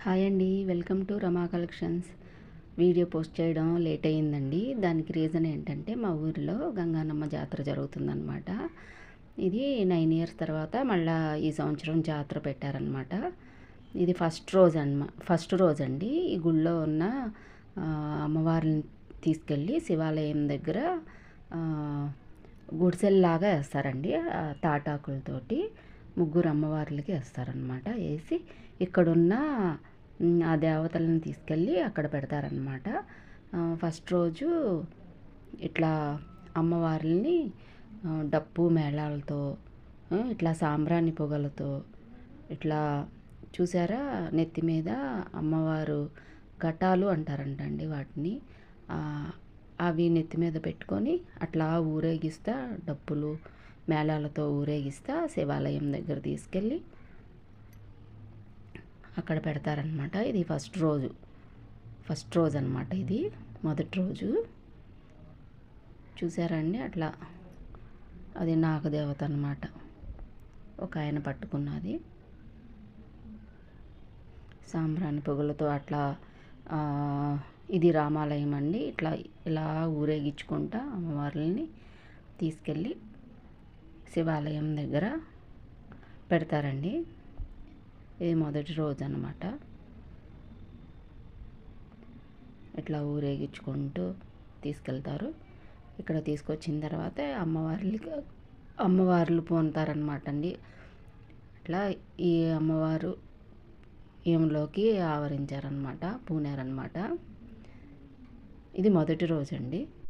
Hi అండి, welcome to Rama collections. Video post చేయడం late అయ్యిందండి. దానికి రీజన్ ఏంటంటే మా ఊరిలో గంగానమ్మ జాతర జరుగుతుందన్నమాట. ఇది 9 ఇయర్స్ తర్వాత మళ్ళీ ఈ సంవత్సరం జాతర పెట్టారనమాట. ఇది ఫస్ట్ రోజు అండి. ఈ గుళ్ళో ఉన్న అమ్మవారిని తీసుకెళ్ళి శివాలయం దగ్గర గుడిసెల్లాగా వేస్తారండి. తాటాకులతోటి ముగ్గురు అమ్మవార్లకి వేస్తారనమాట. వేసి ఇక్కడున్న ఆ దేవతలను తీసుకెళ్ళి అక్కడ పెడతారనమాట. ఫస్ట్ రోజు ఇట్లా అమ్మవార్లని డప్పు మేళాలతో, ఇట్లా సాంబ్రాణి పొగలతో, ఇట్లా చూసారా నెత్తి మీద అమ్మవారు ఘటాలు అంటారంటండి వాటిని. అవి నెత్తి మీద పెట్టుకొని అట్లా ఊరేగిస్తా, డప్పులు మేళాలతో ఊరేగిస్తా శివాలయం దగ్గర తీసుకెళ్ళి అక్కడ పెడతారనమాట. ఇది ఫస్ట్ రోజు అనమాట. ఇది మొదటి రోజు. చూసారండి అట్లా అది నాగదేవత అనమాట. ఒక ఆయన పట్టుకున్నది సాంబ్రాణి పొగలతో. అట్లా ఇది రామాలయం అండి. ఇలా ఊరేగించుకుంటా అమ్మవార్లని తీసుకెళ్ళి శివాలయం దగ్గర పెడతారండి. ఇది మొదటి రోజు అన్నమాట. ఇట్లా ఊరేగించుకుంటూ తీసుకెళ్తారు. ఇక్కడ తీసుకొచ్చిన తర్వాత అమ్మవార్లు పోతారనమాట అండి. ఇట్లా ఈ అమ్మవారు ఈమెలోకి ఆవరించారనమాట, పూనారనమాట. ఇది మొదటి రోజు అండి.